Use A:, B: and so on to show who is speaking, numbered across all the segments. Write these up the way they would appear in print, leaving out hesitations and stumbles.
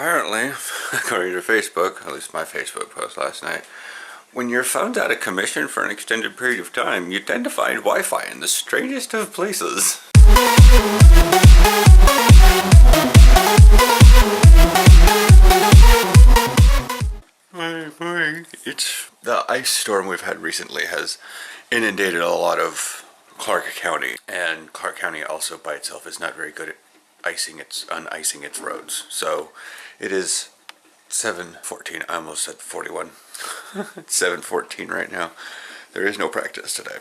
A: Apparently, according to Facebook, at least my Facebook post last night, when your phone's out of commission for an extended period of time, you tend to find Wi-Fi in the strangest of places. It's the ice storm we've had recently has inundated a lot of Clark County, and Clark County also by itself is not very good at unicing its roads. So it is 7:14. I almost said 41. It's 7:14 right now. There is no practice today.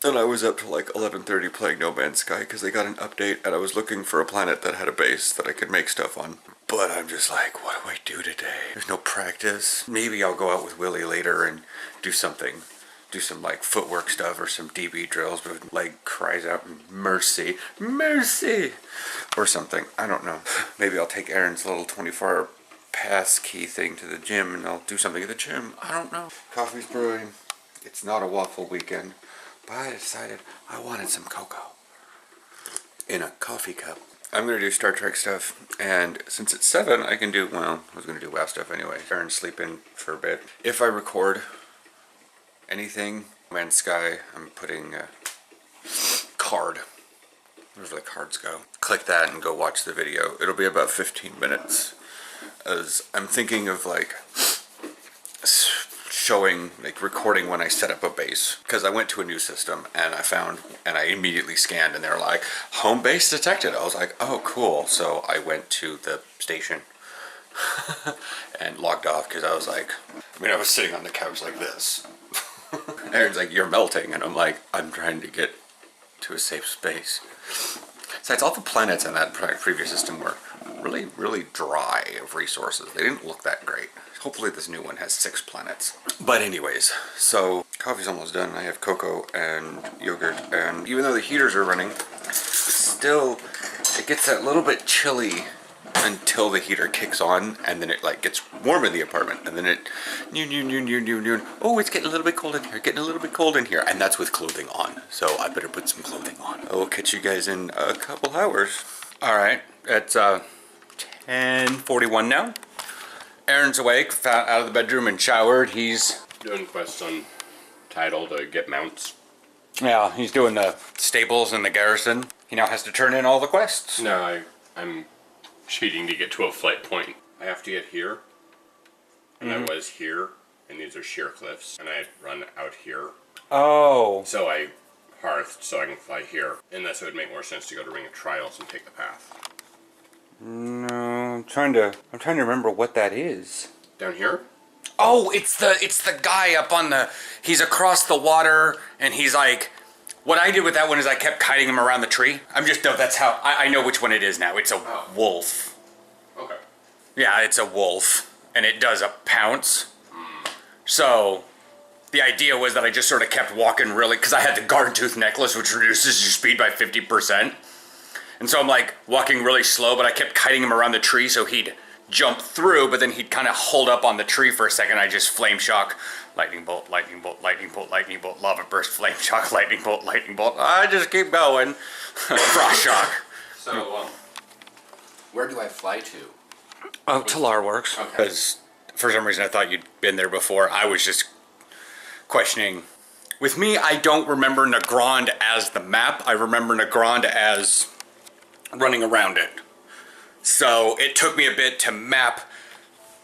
A: And I was up till like 11:30 playing No Man's Sky because they got an update and I was looking for a planet that had a base that I could make stuff on. But I'm just like, what do I do today? There's no practice. Maybe I'll go out with Willie later and do something. Do some like footwork stuff or some DB drills, but like cries out mercy, mercy, or something. I don't know. Maybe I'll take Aaron's little 24-hour pass key thing to the gym and I'll do something at the gym. I don't know. Coffee's brewing. It's not a waffle weekend, but I decided I wanted some cocoa in a coffee cup. I'm gonna do Star Trek stuff, and since it's 7, I can do, well, I was gonna do WoW stuff anyway. Aaron's sleeping for a bit. If I record anything, Man's Sky, I'm putting a card, wherever the cards go. Click that and go watch the video. It'll be about 15 minutes, as I'm thinking of like showing, like recording when I set up a base, because I went to a new system and I immediately scanned and they're like, home base detected. I was like, oh cool. So I went to the station and logged off because I was like, I was sitting on the couch like this. Aaron's like, you're melting, and I'm like, I'm trying to get to a safe space. Besides, all the planets in that previous system were really, really dry of resources. They didn't look that great. Hopefully this new one has 6 planets. But anyways, so coffee's almost done. I have cocoa and yogurt, and even though the heaters are running, still, it gets that little bit chilly until the heater kicks on, and then it like gets warm in the apartment, and then it oh, it's getting a little bit cold in here, getting a little bit cold in here, and that's with clothing on, so I better put some clothing on. I will catch you guys in a couple hours. All right, it's 10:41 now. Aaron's awake, out of the bedroom and showered. He's
B: doing quests on Tidal to get mounts.
A: Yeah, he's doing the stables in the garrison. He now has to turn in all the quests.
B: No, I'm cheating to get to a flight point. I have to get here, and I was here, and these are sheer cliffs, and I had run out here.
A: Oh.
B: So I hearthed so I can fly here, and thus it would make more sense to go to Ring of Trials and take the path.
A: No, I'm trying to remember what that is.
B: Down here?
A: Oh, it's the guy up on the, he's across the water, and he's like, what I did with that one is I kept kiting him around the tree. That's how, I know which one it is now. It's a wolf.
B: Okay.
A: Yeah, it's a wolf, and it does a pounce. So, the idea was that I just sort of kept walking really, because I had the garden tooth necklace, which reduces your speed by 50%. And so I'm like walking really slow, but I kept kiting him around the tree so he'd jump through, but then he'd kind of hold up on the tree for a second. I just flame shock, lightning bolt, lightning bolt, lightning bolt, lightning bolt, lava burst, flame shock, lightning bolt, lightning bolt. I just keep going. Frost shock.
B: So, where do I fly to?
A: Oh, Talar works.
B: Okay.
A: Because for some reason I thought you'd been there before. I was just questioning. With me, I don't remember Nagrand as the map. I remember Nagrand as running around it. So it took me a bit to map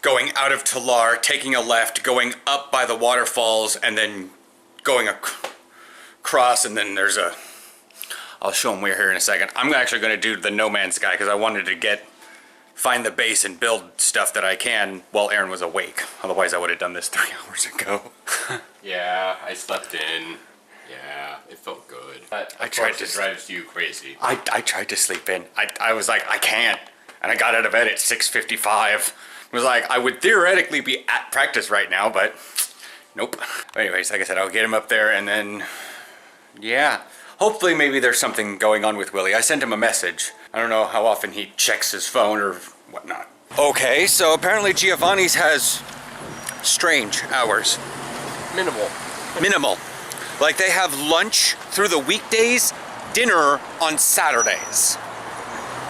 A: going out of Talar, taking a left, going up by the waterfalls, and then going across, and then there's a, I'll show them we're here in a second. I'm actually going to do the No Man's Sky because I wanted to find the base and build stuff that I can while Aaron was awake. Otherwise I would have done this 3 hours ago.
B: Yeah, I slept in. Yeah, it felt good. But
A: I tried to
B: drive you crazy.
A: I tried to sleep in. I was like, I can't. And I got out of bed at 6:55. It was like, I would theoretically be at practice right now, but nope. Anyways, like I said, I'll get him up there and then, yeah. Hopefully maybe there's something going on with Willie. I sent him a message. I don't know how often he checks his phone or whatnot. Okay, so apparently Giovanni's has strange hours. Minimal. Like they have lunch through the weekdays, dinner on Saturdays.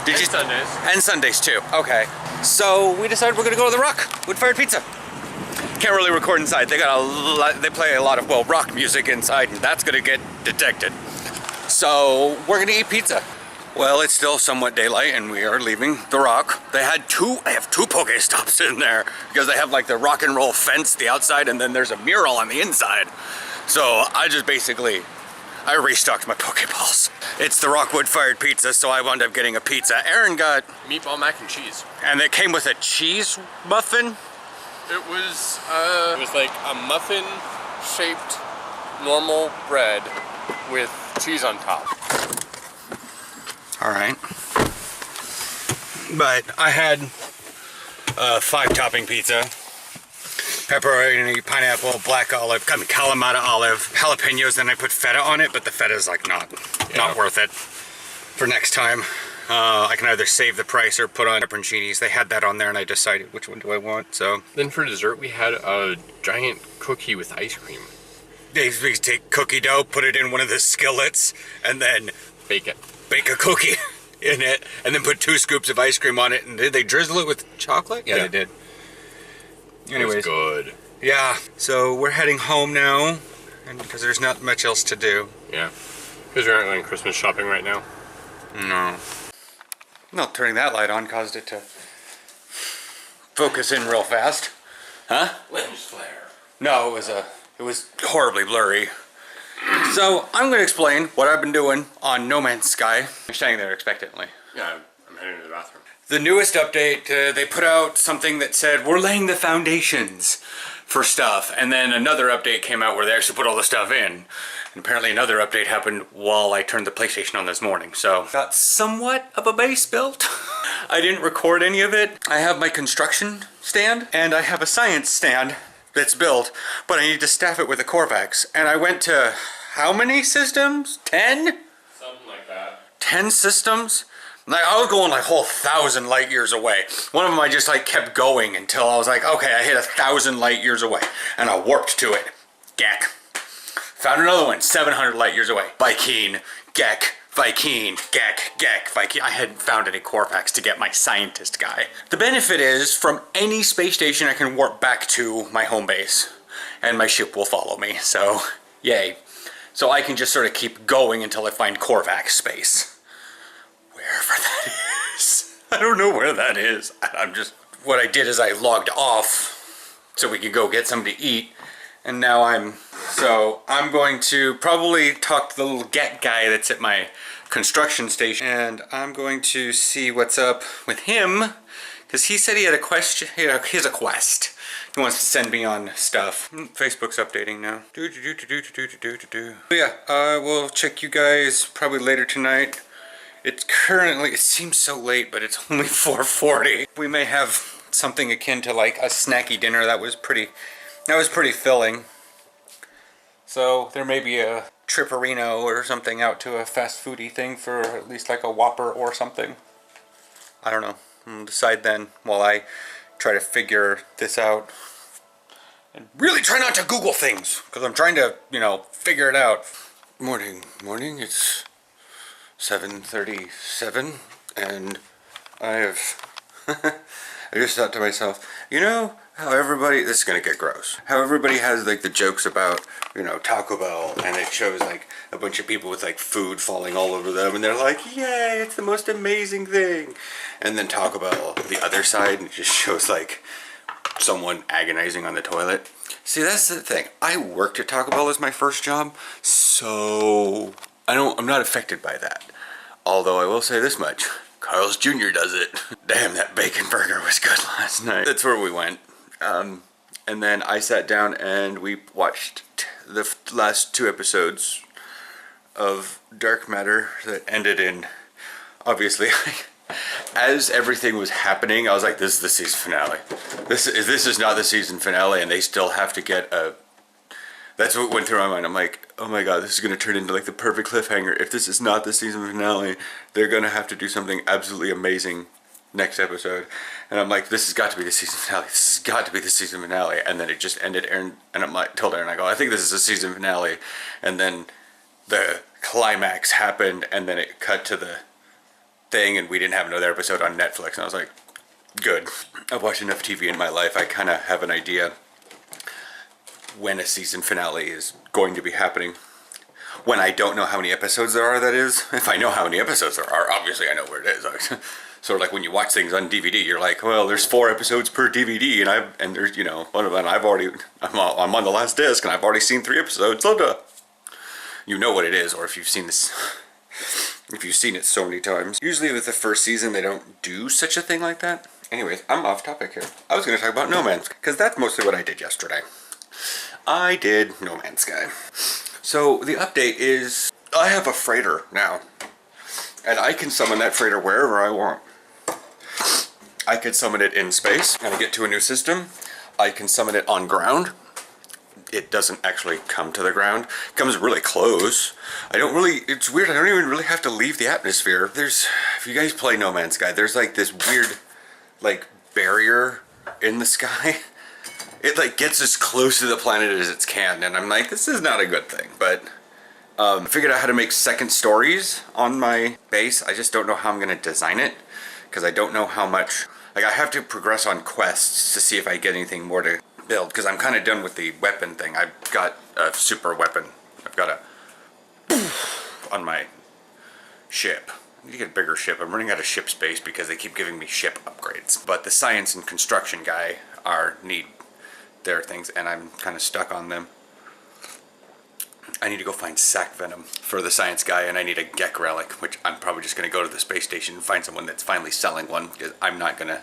A: Did you?
B: Sundays.
A: And Sundays too. Okay. So we decided we're gonna go to the Rock Wood-Fired Pizza. Can't really record inside. They got a lot. They play a lot of rock music inside, and that's gonna get detected. So we're gonna eat pizza. Well, it's still somewhat daylight, and we are leaving the Rock. They have two Pokestops in there because they have like the rock and roll fence, the outside, and then there's a mural on the inside. So I just basically, I restocked my Pokeballs. It's the Rock Wood-Fired Pizza, so I wound up getting a pizza. Aaron got
B: Meatball mac and cheese.
A: and it came with a cheese muffin.
B: It was like a muffin-shaped normal bread with cheese on top.
A: All right. But I had a 5-topping pizza. Pepperoni, pineapple, black olive, Kalamata olive, jalapenos, then I put feta on it, but the feta is like not worth it for next time. I can either save the price or put on pepperoncinis. They had that on there and I decided which one do I want, so.
B: Then for dessert we had a giant cookie with ice cream.
A: They take cookie dough, put it in one of the skillets, and then
B: Bake it.
A: bake a cookie in it, and then put 2 scoops of ice cream on it. And did they drizzle it with chocolate? Yeah, they did. Anyways,
B: It was good.
A: yeah, so we're heading home now, and because there's not much else to do.
B: Yeah. Because we're not going Christmas shopping right now.
A: No. No, turning that light on caused it to focus in real fast. Huh?
B: Lens flare.
A: No, it was horribly blurry. So I'm going to explain what I've been doing on No Man's Sky. I'm standing there expectantly.
B: Yeah, I'm heading to the bathroom.
A: The newest update, they put out something that said, we're laying the foundations for stuff. And then another update came out where they actually put all the stuff in. And apparently another update happened while I turned the PlayStation on this morning. So got somewhat of a base built. I didn't record any of it. I have my construction stand and I have a science stand that's built, but I need to staff it with a Corvax. And I went to how many systems? 10?
B: Something like that.
A: 10 systems? Like, I was going like whole 1,000 light years away. One of them I just like kept going until I was like, okay, I hit 1,000 light years away. And I warped to it. Gek. Found another one, 700 light years away. Vikine, Gek, Vikine, Gek, Gek, Vikine. I hadn't found any Corvax to get my scientist guy. The benefit is, from any space station I can warp back to my home base. And my ship will follow me, so yay. So I can just sort of keep going until I find Corvax space. Wherever that is. I don't know where that is. What I did is I logged off so we could go get something to eat. And now I'm going to probably talk to the little Get guy that's at my construction station. And I'm going to see what's up with him. Because he said he had a question, he has a quest. He wants to send me on stuff. Facebook's updating now. But yeah, we'll check you guys probably later tonight. It's currently, it seems so late, but it's only 4:40. We may have something akin to like a snacky dinner that was pretty filling. So there may be a Tripperino or something out to a fast foodie thing for at least like a Whopper or something. I don't know. I'll decide then while I try to figure this out. And really try not to Google things, because I'm trying to, figure it out. Morning, it's 7:37, and I have, I just thought to myself, how everybody, this is gonna get gross, how everybody has like the jokes about, Taco Bell, and it shows like a bunch of people with like food falling all over them, and they're like, yay, it's the most amazing thing. And then Taco Bell, the other side, and it just shows like someone agonizing on the toilet. See, that's the thing. I worked at Taco Bell as my first job, so I'm not affected by that. Although I will say this much, Carl's Jr. does it. Damn, that bacon burger was good last night. That's where we went. And then I sat down and we watched the last 2 episodes of Dark Matter that ended in, obviously, as everything was happening, I was like, this is the season finale. This is not the season finale, and they still have to get a... That's what went through my mind. I'm like, oh my god, this is going to turn into like the perfect cliffhanger. If this is not the season finale, they're going to have to do something absolutely amazing next episode. And I'm like, this has got to be the season finale. This has got to be the season finale. And then it just ended. Aaron, and I'm like, told Aaron, I go, I think this is the season finale. And then the climax happened, and then it cut to the thing, and we didn't have another episode on Netflix, and I was like, good. I've watched enough TV in my life. I kind of have an idea when a season finale is going to be happening. When I don't know how many episodes there are, that is. If I know how many episodes there are, obviously I know where it is. Sort of like when you watch things on DVD, you're like, well, there's 4 episodes per DVD, and there's, you know, one of them I'm on the last disc, and I've already seen 3 episodes. You know what it is, or if you've seen this, if you've seen it so many times. Usually with the first season, they don't do such a thing like that. Anyways, I'm off topic here. I was going to talk about No Man's Sky, because that's mostly what I did yesterday. I did No Man's Sky. So the update is, I have a freighter now, and I can summon that freighter wherever I want. I could summon it in space, and I get to a new system. I can summon it on ground. It doesn't actually come to the ground. It comes really close. It's weird, I don't even really have to leave the atmosphere. If you guys play No Man's Sky, there's like this weird, like, barrier in the sky. It like gets as close to the planet as it can, and I'm like, this is not a good thing. But I figured out how to make second stories on my base. I just don't know how I'm gonna design it, because I don't know how much, like, I have to progress on quests to see if I get anything more to build, because I'm kind of done with the weapon thing. I've got a super weapon. I've got a on my ship. I need to get a bigger ship. I'm running out of ship space because they keep giving me ship upgrades. But the science and construction guy need their things, and I'm kind of stuck on them. I need to go find sac venom for the science guy, and I need a Gek relic, which I'm probably just going to go to the space station and find someone that's finally selling one, because I'm not going to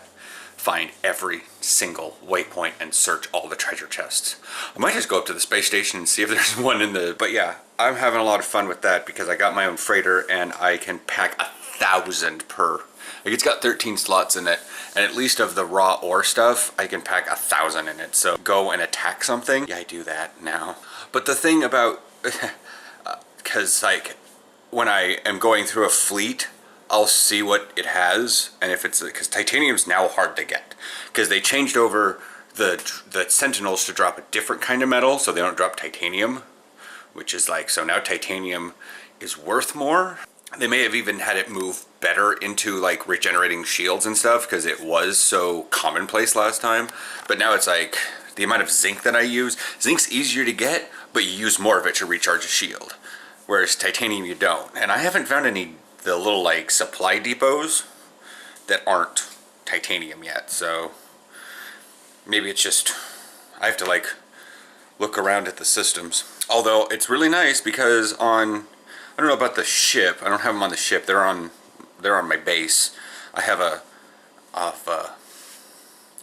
A: find every single waypoint and search all the treasure chests. I might just go up to the space station and see if there's one in the... But yeah, I'm having a lot of fun with that, because I got my own freighter, and I can pack 1,000 per... Like, it's got 13 slots in it, and at least of the raw ore stuff, I can pack 1,000 in it. So go and attack something. Yeah, I do that now. But the thing about, because like when I am going through a fleet, I'll see what it has, and if it's, because titanium's now hard to get, because they changed over the Sentinels to drop a different kind of metal, so they don't drop titanium, which is like, so now titanium is worth more. They may have even had it move better into like regenerating shields and stuff, because it was so commonplace last time. But now it's like the amount of zinc that I use. Zinc's easier to get, but you use more of it to recharge a shield, whereas titanium you don't. And I haven't found the little like supply depots that aren't titanium yet. So maybe it's just I have to like look around at the systems. Although it's really nice because I don't know about the ship. I don't have them on the ship. They're on my base. I have a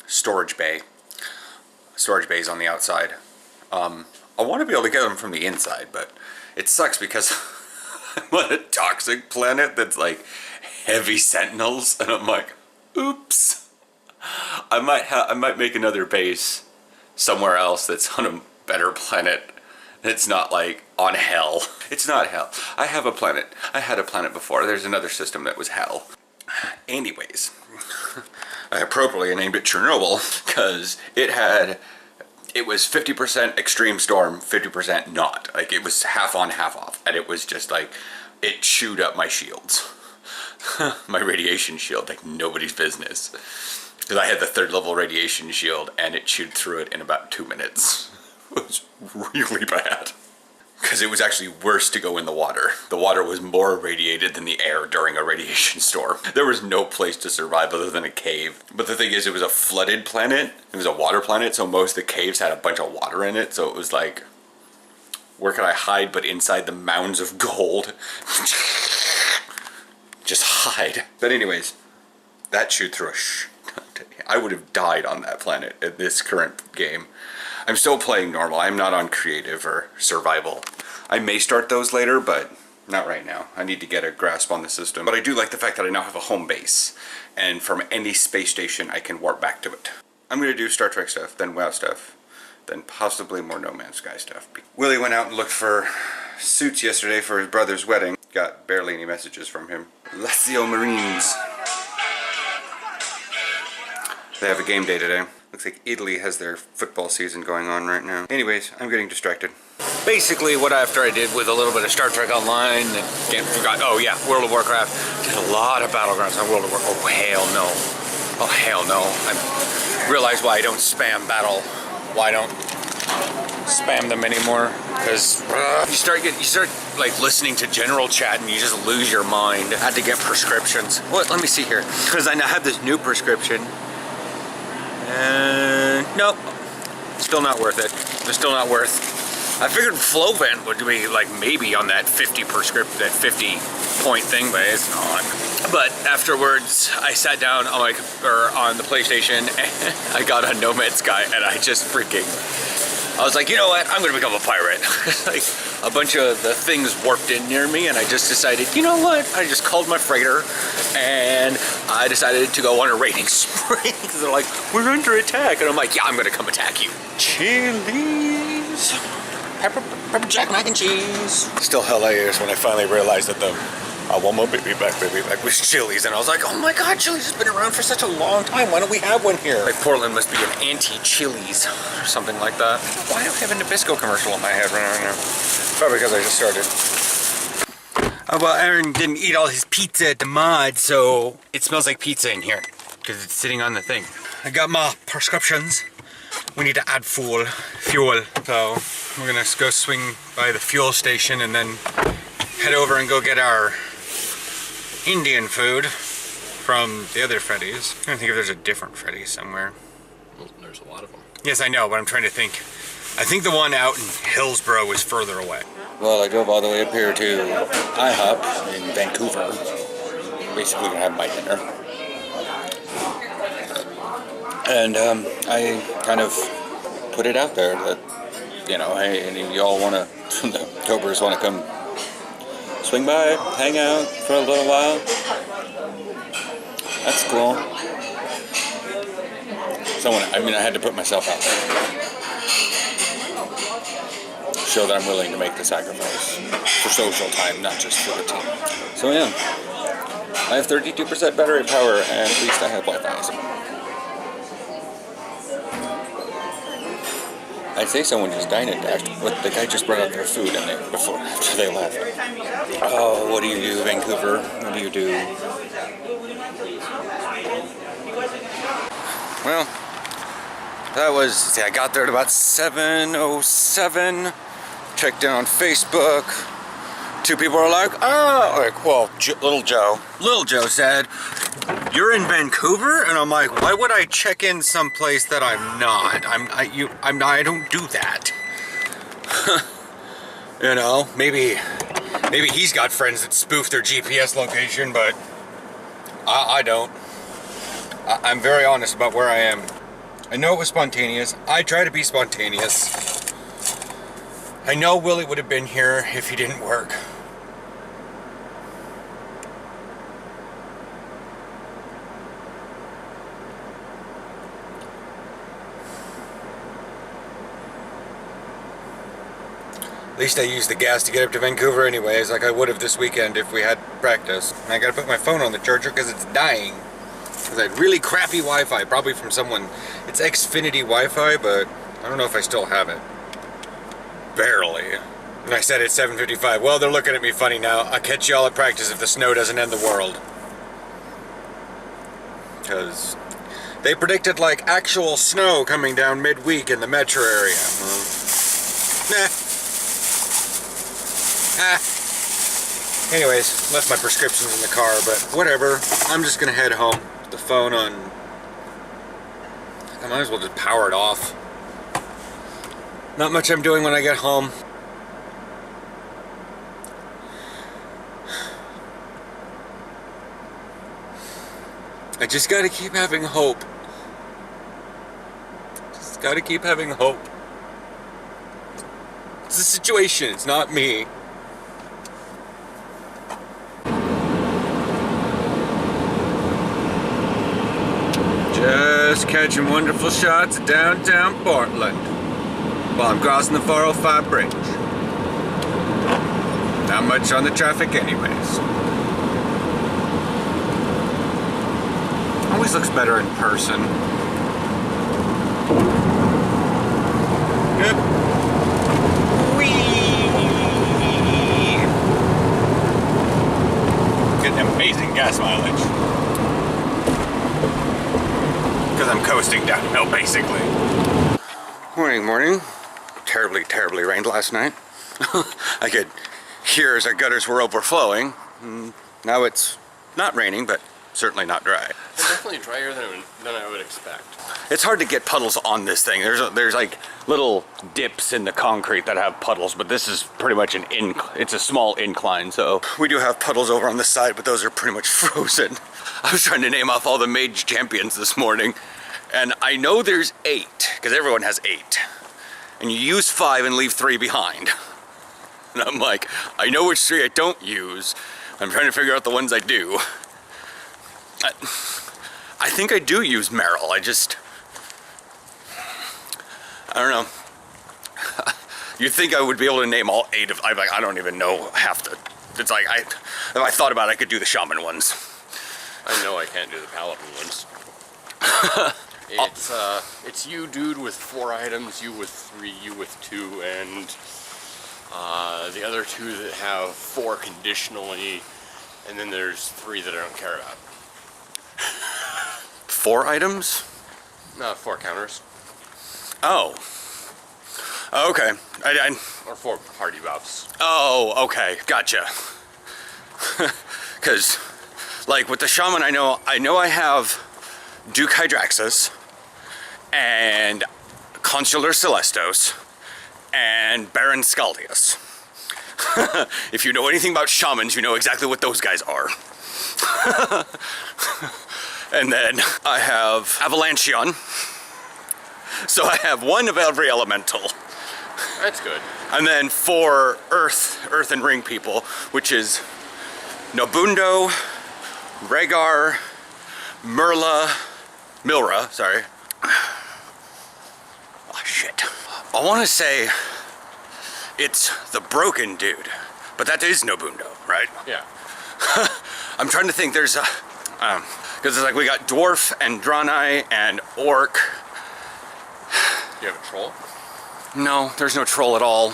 A: storage bay. Storage bays on the outside. I want to be able to get them from the inside, but it sucks because I'm on a toxic planet that's like heavy sentinels, and I'm like, oops. I might make another base somewhere else that's on a better planet. It's not like on hell. It's not hell. I have a planet. I had a planet before. There's another system that was hell. Anyways, I appropriately named it Chernobyl because it was 50% extreme storm, 50% not. Like, it was half on, half off. And it was just like, it chewed up my shields. My radiation shield, like nobody's business. Because I had the 3rd level radiation shield and it chewed through it in about 2 minutes. It was really bad. Because it was actually worse to go in the water. The water was more irradiated than the air during a radiation storm. There was no place to survive other than a cave. But the thing is, it was a flooded planet. It was a water planet, so most of the caves had a bunch of water in it. So it was like, where could I hide but inside the mounds of gold? Just hide. But anyways, that chewed through I would have died on that planet in this current game. I'm still playing normal. I'm not on creative or survival. I may start those later, but not right now. I need to get a grasp on the system. But I do like the fact that I now have a home base, and from any space station I can warp back to it. I'm going to do Star Trek stuff, then WoW stuff, then possibly more No Man's Sky stuff. Willie went out and looked for suits yesterday for his brother's wedding. Got barely any messages from him. Lazio Marines. They have a game day today. Looks like Italy has their football season going on right now. Anyways, I'm getting distracted. Basically, what after I did with a little bit of Star Trek Online, and again, forgot, oh yeah, World of Warcraft, did a lot of Battlegrounds on World of Warcraft. Oh hell no. Oh hell no. I realize why I don't spam battle. Why I don't spam them anymore. Because you start like listening to general chat and you just lose your mind. I had to get prescriptions. What? Let me see here. Because I now have this new prescription. And nope. Still not worth it. It's still not worth. I figured Flovent would be like maybe on that 50 that 50 point thing, but it's not. But afterwards, I sat down on on the PlayStation and I got on No Man's Sky and I was like, you know what? I'm gonna become a pirate. Like a bunch of the things warped in near me and I just decided, you know what? I just called my freighter and I decided to go on a raiding spree. They're like, we're under attack. And I'm like, yeah, I'm gonna come attack you. Chili's. Pepper jack mac and cheese. Still hilarious when I finally realized that I want my baby back was Chili's, and I was like, oh my god, Chili's has been around for such a long time. Why don't we have one here? Like Portland must be an anti-Chili's or something like that. Why do I have a Nabisco commercial in my head right now? Probably because I just started. Oh well, Aaron didn't eat all his pizza at the mod, so it smells like pizza in here because it's sitting on the thing. I got my prescriptions. We need to add fuel. So we're gonna go swing by the fuel station and then head over and go get our Indian food from the other Freddy's. I'm trying to think if there's a different Freddy's somewhere.
B: Well, there's a lot of them.
A: Yes, I know, but I'm trying to think. I think the one out in Hillsborough is further away. Well, I drove all the way up here to IHOP in Vancouver. Basically gonna have my dinner. And I kind of put it out there that, you know, hey, any of y'all want to, the Cobras want to come swing by, hang out for a little while. That's cool. I had to put myself out there. Show that I'm willing to make the sacrifice for social time, not just for the team. So yeah, I have 32% battery power, and at least I have Wi-Fi. So. I'd say someone just dined and dashed, but the guy just brought out their food and after they left. Oh, what do you do, Vancouver? What do you do? Well, that was, see, I got there at about 7:07, checked in on Facebook. Two people were like, Little Joe said, you're in Vancouver? And I'm like, why would I check in someplace that I'm not? I don't do that. You know, maybe he's got friends that spoof their GPS location, but I don't. I'm very honest about where I am. I know it was spontaneous. I try to be spontaneous. I know Willie would have been here if he didn't work. At least I used the gas to get up to Vancouver anyways, like I would have this weekend if we had practice. And I gotta put my phone on the charger because it's dying. Because I had really crappy Wi-Fi, probably from someone. It's Xfinity Wi-Fi, but I don't know if I still have it. Barely. And I said it's 7:55. Well, they're looking at me funny now. I'll catch y'all at practice if the snow doesn't end the world. Because they predicted like actual snow coming down midweek in the metro area. Nah. Anyways, left my prescriptions in the car, but whatever. I'm just gonna head home. Put the phone on. I might as well just power it off. Not much I'm doing when I get home. I just gotta keep having hope. Just gotta keep having hope. It's the situation, it's not me. Just catching wonderful shots of downtown Portland while I'm crossing the 405 bridge. Not much on the traffic anyways. Always looks better in person. downhill, basically. Morning. Terribly, terribly rained last night. I could hear as our gutters were overflowing. Now it's not raining, but certainly not dry.
B: It's definitely drier than I would expect.
A: It's hard to get puddles on this thing. There's like little dips in the concrete that have puddles, but this is pretty much it's a small incline, so we do have puddles over on the side, but those are pretty much frozen. I was trying to name off all the mage champions this morning, and I know there's 8, because everyone has 8. And you use 5 and leave 3 behind. And I'm like, I know which 3 I don't use. I'm trying to figure out the ones I do. I think I do use Meryl. I don't know. You'd think I would be able to name all 8 of. I don't even know half the. It's like if I thought about it, I could do the shaman ones.
B: I know I can't do the paladin ones. It's you, dude, with 4 items, you with 3, you with 2, and the other 2 that have 4 conditionally, and then there's 3 that I don't care about.
A: 4 items?
B: No, 4 counters.
A: Oh. Okay.
B: Or 4 party buffs.
A: Oh, okay. Gotcha. Because, like, with the shaman, I know I have Duke Hydraxus and Consular Celestos and Baron Scaldius. If you know anything about shamans, you know exactly what those guys are. And then I have Avalancheon. So I have 1 of every elemental.
B: That's good.
A: And then 4 earth and ring people, which is Nobundo, Rhaegar, Milra, sorry. Oh shit. I want to say it's the broken dude, but that is Nobundo, right?
B: Yeah.
A: I'm trying to think. There's a because it's like we got dwarf and Draenei and orc.
B: Do you have a troll?
A: No, there's no troll at all.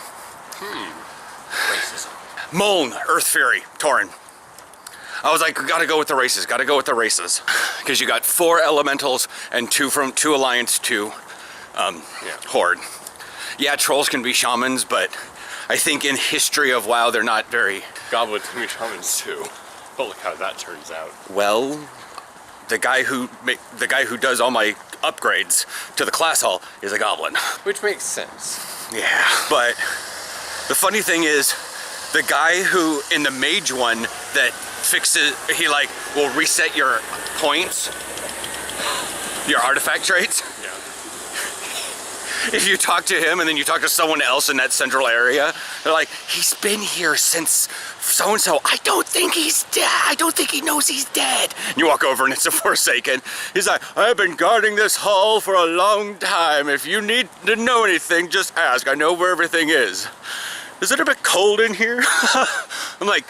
B: Racism.
A: Moln, Earth Fury, Tauren. I was like, gotta go with the races. Because you got 4 elementals and 2 from 2 Alliance, 2 Horde. Yeah, trolls can be shamans, but I think in history of WoW, they're not very...
B: Goblins can be shamans too. But look how that turns out.
A: Well, the guy who does all my upgrades to the class hall is a goblin.
B: Which makes sense.
A: Yeah, but the funny thing is, the guy who in the mage one that fixes, he like will reset your points, your artifact traits.
B: Yeah.
A: If you talk to him and then you talk to someone else in that central area, they're like, he's been here since so-and-so. I don't think he's dead. I don't think he knows he's dead. And you walk over and it's a Forsaken. He's like, I've been guarding this hall for a long time. If you need to know anything, just ask. I know where everything is. Is it a bit cold in here? I'm like,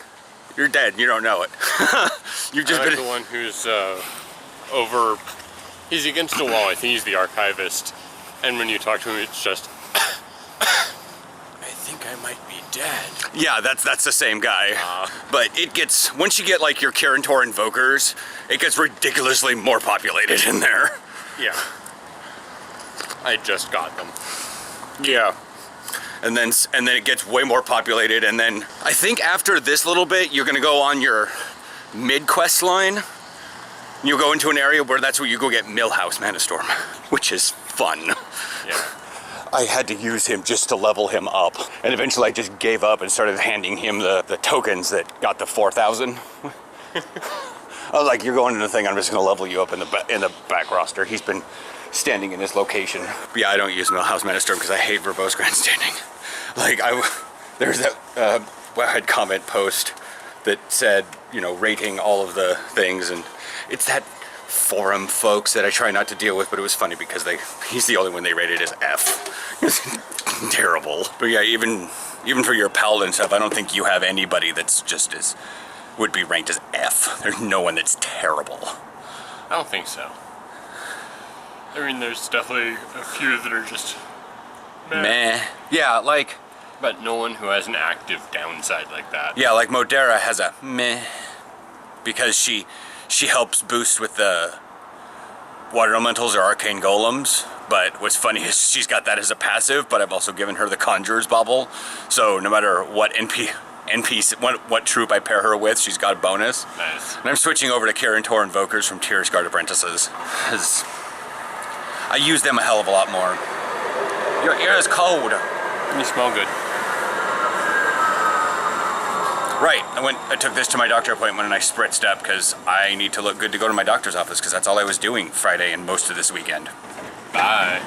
A: you're dead. You don't know it. You've just been...
B: the one who's over... He's against a wall. I think he's the archivist. And when you talk to him, it's just... I think I might be dead.
A: Yeah, that's the same guy. But it gets... Once you get, like, your Kirin-Tor invokers, it gets ridiculously more populated in there.
B: Yeah. I just got them.
A: Yeah. And then it gets way more populated, and then I think after this little bit, you're gonna go on your mid-quest line. You'll go into an area where that's where you go get Millhouse Manastorm, which is fun.
B: Yeah.
A: I had to use him just to level him up, and eventually I just gave up and started handing him the tokens that got the 4,000. I was like, you're going into the thing, I'm just gonna level you up in the back roster. He's been standing in his location. But yeah, I don't use Millhouse Manastorm because I hate verbose grandstanding. Like, there's that webhead comment post that said, you know, rating all of the things, and it's that forum folks that I try not to deal with, but it was funny because he's the only one they rated as F. It's terrible. But yeah, even for your paladin stuff, I don't think you have anybody that's just as would be ranked as F. There's no one that's terrible.
B: I don't think so. I mean, there's definitely a few that are just
A: meh. Yeah, like...
B: But no one who has an active downside like that.
A: Yeah, like Modera has a meh. Because she helps boost with the water elementals are arcane golems, but what's funny is she's got that as a passive, but I've also given her the Conjurer's Bauble. So no matter what what troop I pair her with, she's got a bonus.
B: Nice.
A: And I'm switching over to Kirin Tor Invokers from Tyr's Guard Apprentices, because I use them a hell of a lot more. Your ear is cold.
B: You smell good.
A: Right, I took this to my doctor appointment and I spritzed up because I need to look good to go to my doctor's office, because that's all I was doing Friday and most of this weekend.
B: Bye.